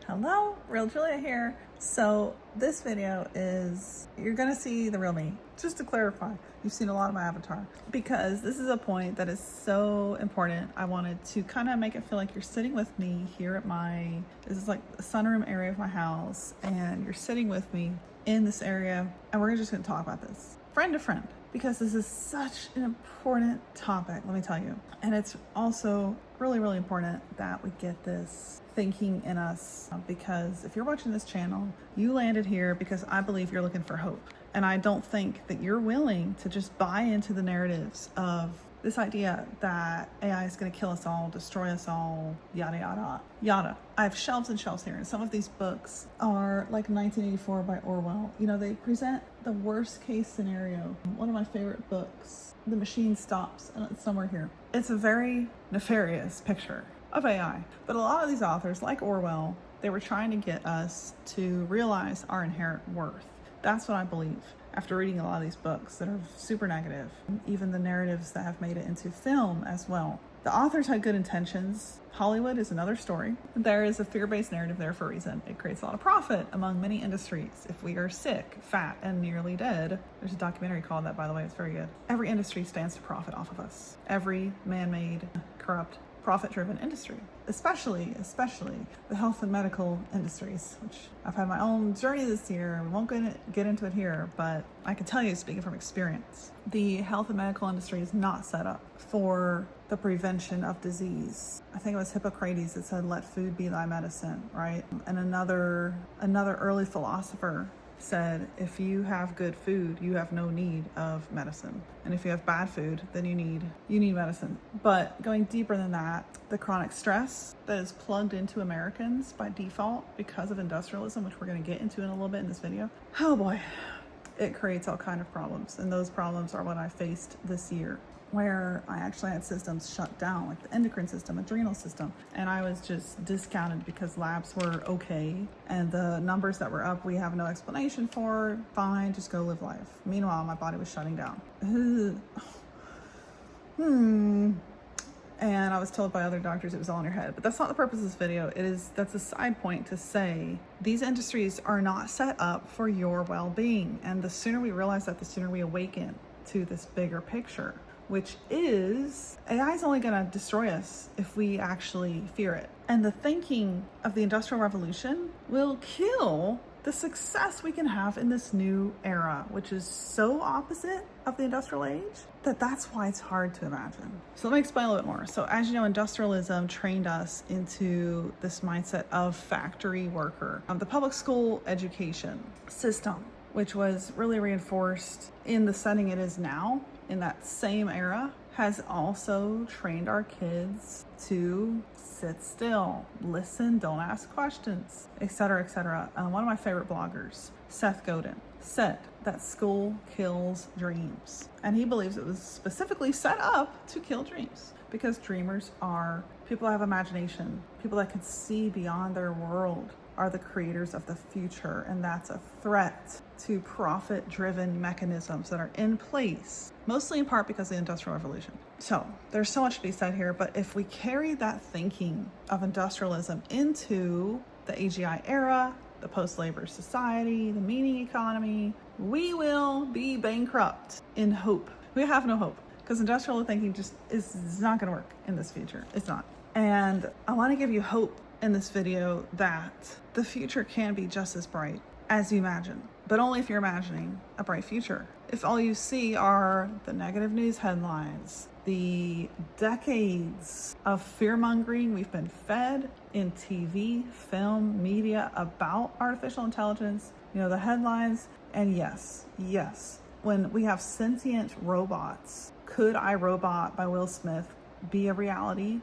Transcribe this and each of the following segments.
Hello, Real Julia here. So this video is, you're gonna see the real me. Just to clarify, you've seen a lot of my avatar because this is a point that is so important. I wanted to kind of make it feel like you're sitting with me here at this is like the sunroom area of my house, and you're sitting with me in this area, and we're just gonna talk about this friend to friend, because this is such an important topic, let me tell you. And it's also really, really important that we get this thinking in us, because if you're watching this channel, you landed here because I believe you're looking for hope. And I don't think that you're willing to just buy into the narratives of this idea that AI is going to kill us all, destroy us all, yada, yada, yada. I have shelves and shelves here, and some of these books are like 1984 by Orwell. You know, they present the worst case scenario. One of my favorite books, The Machine Stops, and it's somewhere here. It's a very nefarious picture of AI. But a lot of these authors, like Orwell, they were trying to get us to realize our inherent worth. That's what I believe after reading a lot of these books that are super negative, even the narratives that have made it into film as well. The authors had good intentions. Hollywood is another story. There is a fear-based narrative there for a reason. It creates a lot of profit among many industries. If we are sick, fat, and nearly dead, there's a documentary called that, by the way, it's very good. Every industry stands to profit off of us. Every man-made, corrupt, profit-driven industry, especially the health and medical industries, which I've had my own journey this year. We won't get into it here, but I can tell you, speaking from experience, the health and medical industry is not set up for the prevention of disease. I think it was Hippocrates that said, "Let food be thy medicine," right? And another early philosopher said, if you have good food, you have no need of medicine. And if you have bad food, then you need medicine. But going deeper than that, the chronic stress that is plugged into Americans by default because of industrialism, which we're going to get into in a little bit in this video. Oh boy, it creates all kind of problems. And those problems are what I faced this year, where I actually had systems shut down, like the endocrine system, adrenal system, and I was just discounted because labs were okay, and the numbers that were up, we have no explanation for. Fine, just go live life. Meanwhile, my body was shutting down. And I was told by other doctors it was all in your head, but that's not the purpose of this video. That's a side point to say these industries are not set up for your well-being, and the sooner we realize that, the sooner we awaken to this bigger picture, which is AI is only going to destroy us if we actually fear it. And the thinking of the Industrial Revolution will kill the success we can have in this new era, which is so opposite of the industrial age that's why it's hard to imagine. So let me explain a little bit more. So as you know, industrialism trained us into this mindset of factory worker. The public school education system, which was really reinforced in the setting it is now, in that same era, has also trained our kids to sit still, listen, don't ask questions, etc., etc. One of my favorite bloggers, Seth Godin, said that school kills dreams. And he believes it was specifically set up to kill dreams, because dreamers are people that have imagination, people that can see beyond their world, are the creators of the future, and that's a threat to profit-driven mechanisms that are in place, mostly in part because of the Industrial Revolution. So there's so much to be said here, but if we carry that thinking of industrialism into the AGI era, the post-labor society, the meaning economy, we will be bankrupt in hope. We have no hope, because industrial thinking just is not going to work in this future. It's not. And I want to give you hope in this video that the future can be just as bright as you imagine, but only if you're imagining a bright future. If all you see are the negative news headlines, the decades of fear-mongering we've been fed in TV, film, media about artificial intelligence, you know, the headlines, and yes, when we have sentient robots, could I, Robot by Will Smith be a reality?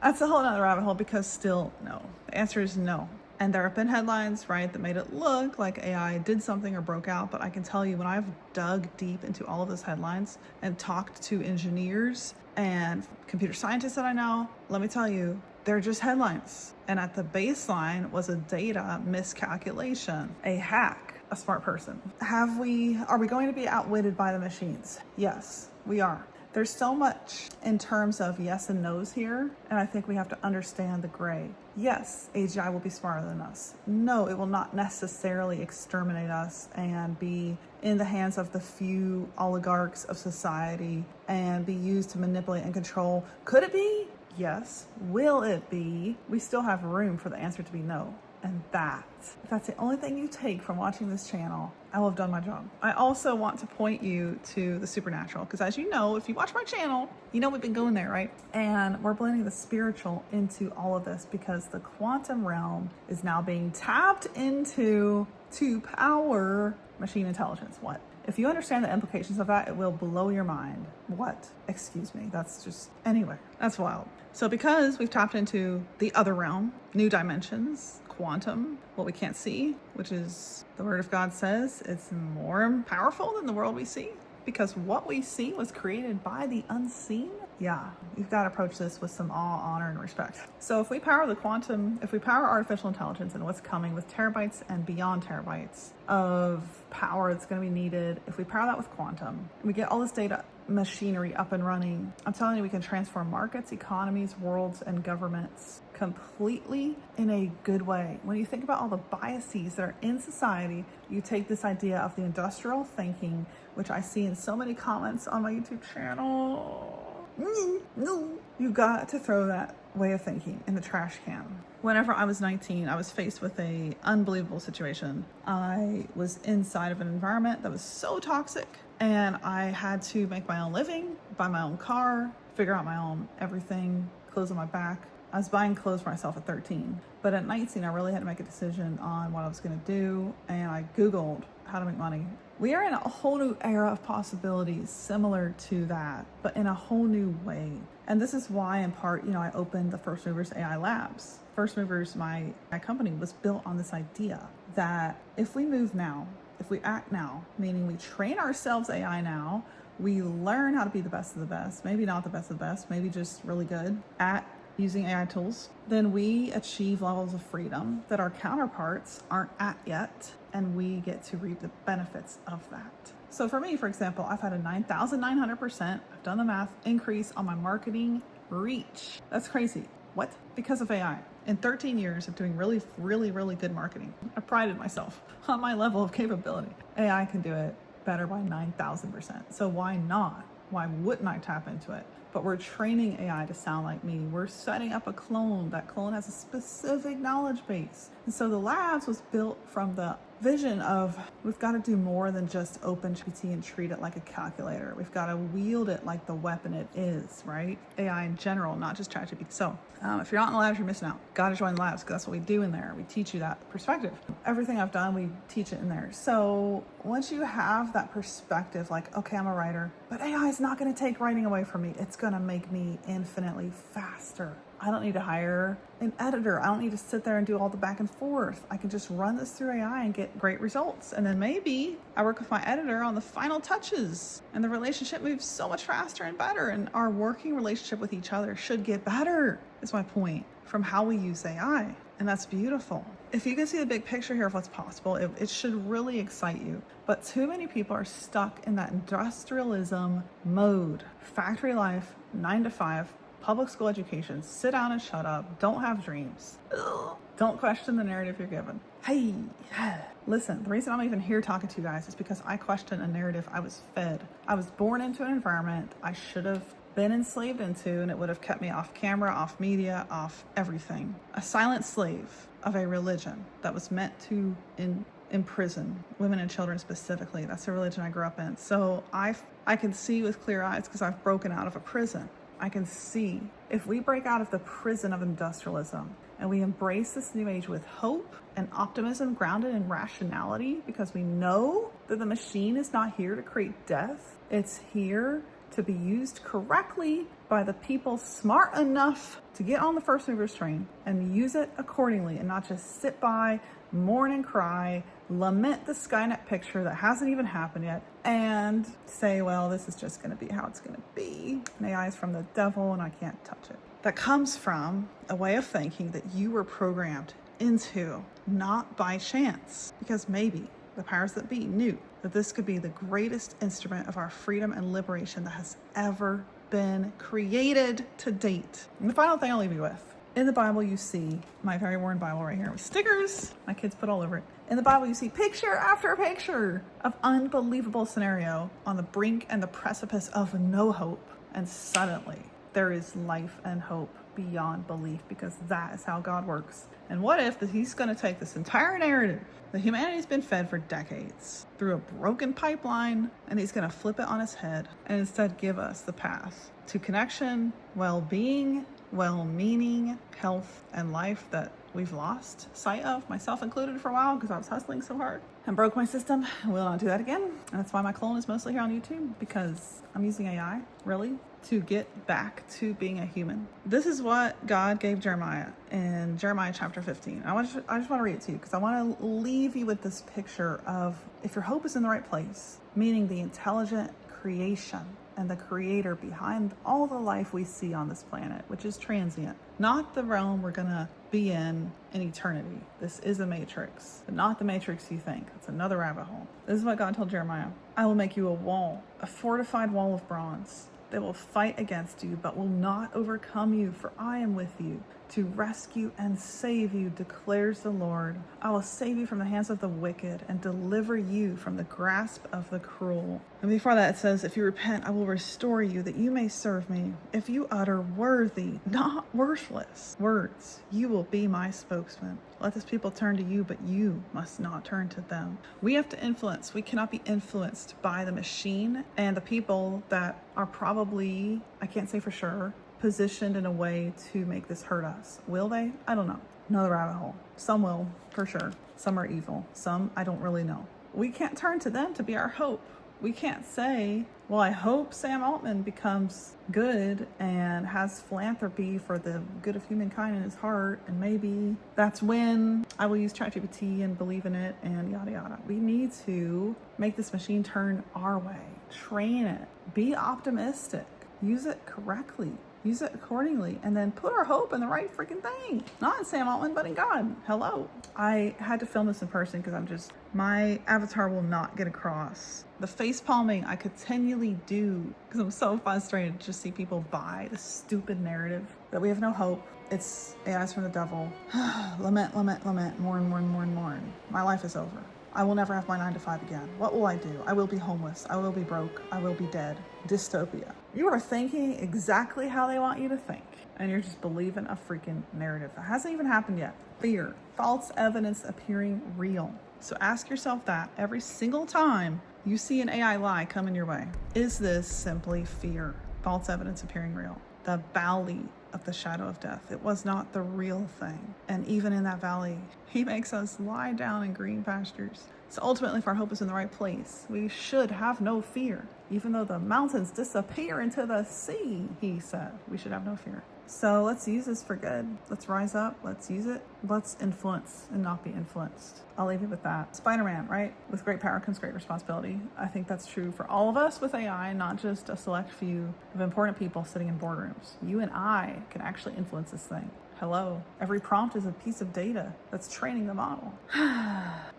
That's a whole nother rabbit hole, because still no. The answer is no. And there have been headlines, right, that made it look like AI did something or broke out. But I can tell you, when I've dug deep into all of those headlines and talked to engineers and computer scientists that I know, let me tell you, they're just headlines. And at the baseline was a data miscalculation, a hack, a smart person. Are we going to be outwitted by the machines? Yes, we are. There's so much in terms of yes and no's here, and I think we have to understand the gray. Yes, AGI will be smarter than us. No, it will not necessarily exterminate us and be in the hands of the few oligarchs of society and be used to manipulate and control. Could it be? Yes. Will it be? We still have room for the answer to be no. And if that's the only thing you take from watching this channel, I will have done my job. I also want to point you to the supernatural, because as you know, if you watch my channel, you know we've been going there, right? And we're blending the spiritual into all of this because the quantum realm is now being tapped into to power machine intelligence. What? If you understand the implications of that, it will blow your mind. What? Excuse me. That's just, anyway, that's wild. So because we've tapped into the other realm, new dimensions, quantum, what we can't see, which is the word of God says it's more powerful than the world we see, because what we see was created by the unseen. Yeah, you've got to approach this with some awe, honor, and respect. So if we power artificial intelligence and what's coming with terabytes and beyond terabytes of power that's going to be needed, if we power that with quantum, we get all this data machinery up and running, I'm telling you, we can transform markets, economies, worlds, and governments completely in a good way. When you think about all the biases that are in society, you take this idea of the industrial thinking, which I see in so many comments on my YouTube channel. No, you got to throw that way of thinking in the trash can. Whenever I was 19, I was faced with an unbelievable situation. I was inside of an environment that was so toxic, and I had to make my own living, buy my own car, figure out my own everything, clothes on my back. I was buying clothes for myself at 13, but at 19, I really had to make a decision on what I was going to do, and I Googled how to make money. We are in a whole new era of possibilities similar to that, but in a whole new way. And this is why, in part, I opened the First Movers AI Labs. First Movers, my company, was built on this idea that if we move now, if we act now, meaning we train ourselves AI now, we learn how to be the best of the best, maybe not the best of the best, maybe just really good at using AI tools, then we achieve levels of freedom that our counterparts aren't at yet, and we get to reap the benefits of that. So for me, for example, I've had a 9,900%, I've done the math, increase on my marketing reach. That's crazy. What? Because of AI. In 13 years of doing really, really, really good marketing, I prided myself on my level of capability. AI can do it better by 9,000%. So why not? Why wouldn't I tap into it? But we're training AI to sound like me. We're setting up a clone. That clone has a specific knowledge base. And so the labs was built from the vision of we've got to do more than just open GPT and treat it like a calculator. We've got to wield it like the weapon it is, right? AI in general, not just ChatGPT. So if you're not in the labs, you're missing out. Got to join the labs because that's what we do in there. We teach you that perspective. Everything I've done, we teach it in there. So once you have that perspective, like, okay, I'm a writer, but AI is not going to take writing away from me. It's going to make me infinitely faster. I don't need to hire an editor. I don't need to sit there and do all the back and forth. I can just run this through AI and get great results. And then maybe I work with my editor on the final touches, and the relationship moves so much faster and better. And our working relationship with each other should get better, is my point, from how we use AI. And that's beautiful. If you can see the big picture here of what's possible, it should really excite you. But too many people are stuck in that industrialism mode. Factory life, 9 to 5, public school education, sit down and shut up, don't have dreams. Ugh. Don't question the narrative you're given. Hey, listen, the reason I'm even here talking to you guys is because I question a narrative I was fed. I was born into an environment I should have been enslaved into, and it would have kept me off camera, off media, off everything. A silent slave of a religion that was meant to imprison women and children specifically. That's the religion I grew up in. So I can see with clear eyes because I've broken out of a prison. I can see if we break out of the prison of industrialism and we embrace this new age with hope and optimism grounded in rationality, because we know that the machine is not here to create death. It's here to be used correctly by the people smart enough to get on the first movers train and use it accordingly, and not just sit by, mourn and cry, lament the Skynet picture that hasn't even happened yet, and say, well, this is just going to be how it's going to be. And AI is from the devil and I can't touch it. That comes from a way of thinking that you were programmed into, not by chance, because maybe the powers that be knew that this could be the greatest instrument of our freedom and liberation that has ever been created to date. And the final thing I'll leave you with In the Bible, you see my very worn Bible right here with stickers my kids put all over it. In the Bible, you see picture after picture of unbelievable scenario on the brink and the precipice of no hope. And suddenly there is life and hope beyond belief, because that is how God works. And what if he's going to take this entire narrative that humanity's been fed for decades through a broken pipeline, and he's going to flip it on its head and instead give us the path to connection, well-being, well-meaning, health, and life that we've lost sight of, myself included, for a while because I was hustling so hard and broke my system. I will not do that again. And that's why my clone is mostly here on YouTube, because I'm using AI, really, to get back to being a human. This is what God gave Jeremiah in Jeremiah chapter 15. I just want to read it to you because I want to leave you with this picture of, if your hope is in the right place, meaning the intelligent creation and the creator behind all the life we see on this planet, which is transient, not the realm we're gonna be in eternity. This is a matrix, but not the matrix you think. It's another rabbit hole. This is what God told Jeremiah. I will make you a wall, a fortified wall of bronze. They will fight against you, but will not overcome you, for I am with you to rescue and save you, declares the Lord. I will save you from the hands of the wicked and deliver you from the grasp of the cruel. And before that, it says, if you repent, I will restore you, that you may serve me. If you utter worthy, not worthless words, you will be my spokesman. Let this people turn to you, but you must not turn to them. We have to influence. We cannot be influenced by the machine and the people that are probably, I can't say for sure, positioned in a way to make this hurt us. Will they? I don't know. Another rabbit hole. Some will, for sure. Some are evil. Some I don't really know. We can't turn to them to be our hope. We can't say, well, I hope Sam Altman becomes good and has philanthropy for the good of humankind in his heart, and maybe that's when I will use ChatGPT and believe in it and yada yada. We need to make this machine turn our way. Train it. Be optimistic. Use it correctly. Use it accordingly, and then put our hope in the right freaking thing. Not in Sam Altman, but in God. Hello. I had to film this in person because my avatar will not get across. The face palming I continually do because I'm so frustrated to just see people buy this stupid narrative that we have no hope. It's AI's from the devil. Lament, lament, lament, mourn, mourn, mourn, mourn. My life is over. I will never have my 9 to 5 again. What will I do? I will be homeless. I will be broke. I will be dead. Dystopia. You are thinking exactly how they want you to think, and you're just believing a freaking narrative that hasn't even happened yet. Fear. False evidence appearing real. So ask yourself that every single time you see an AI lie coming your way. Is this simply fear? False evidence appearing real. The valley of the shadow of death. It was not the real thing. And even in that valley, he makes us lie down in green pastures. So ultimately, if our hope is in the right place, we should have no fear. Even though the mountains disappear into the sea, he said, we should have no fear. So let's use this for good. Let's rise up. Let's use it. Let's influence and not be influenced. I'll leave you with that. Spider-Man, right? With great power comes great responsibility. I think that's true for all of us with AI, not just a select few of important people sitting in boardrooms. You and I can actually influence this thing. Hello. Every prompt is a piece of data that's training the model.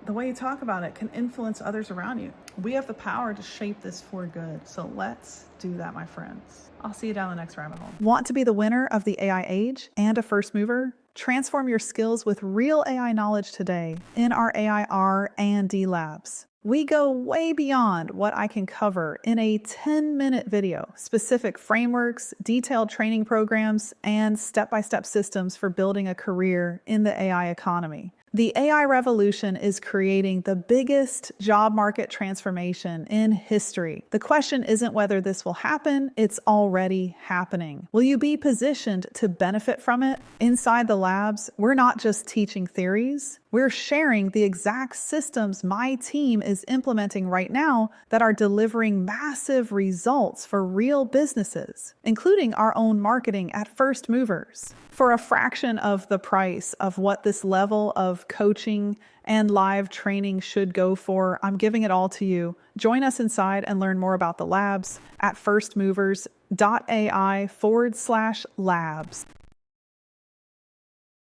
The way you talk about it can influence others around you. We have the power to shape this for good. So let's do that, my friends. I'll see you down the next rabbit hole. Want to be the winner of the AI age and a first mover? Transform your skills with real AI knowledge today in our AI R&D labs. We go way beyond what I can cover in a 10-minute video. Specific frameworks, detailed training programs, and step-by-step systems for building a career in the AI economy. The AI revolution is creating the biggest job market transformation in history. The question isn't whether this will happen, it's already happening. Will you be positioned to benefit from it? Inside the labs, we're not just teaching theories, we're sharing the exact systems my team is implementing right now that are delivering massive results for real businesses, including our own marketing at First Movers. For a fraction of the price of what this level of coaching and live training should go for, I'm giving it all to you. Join us inside and learn more about the labs at firstmovers.ai/labs.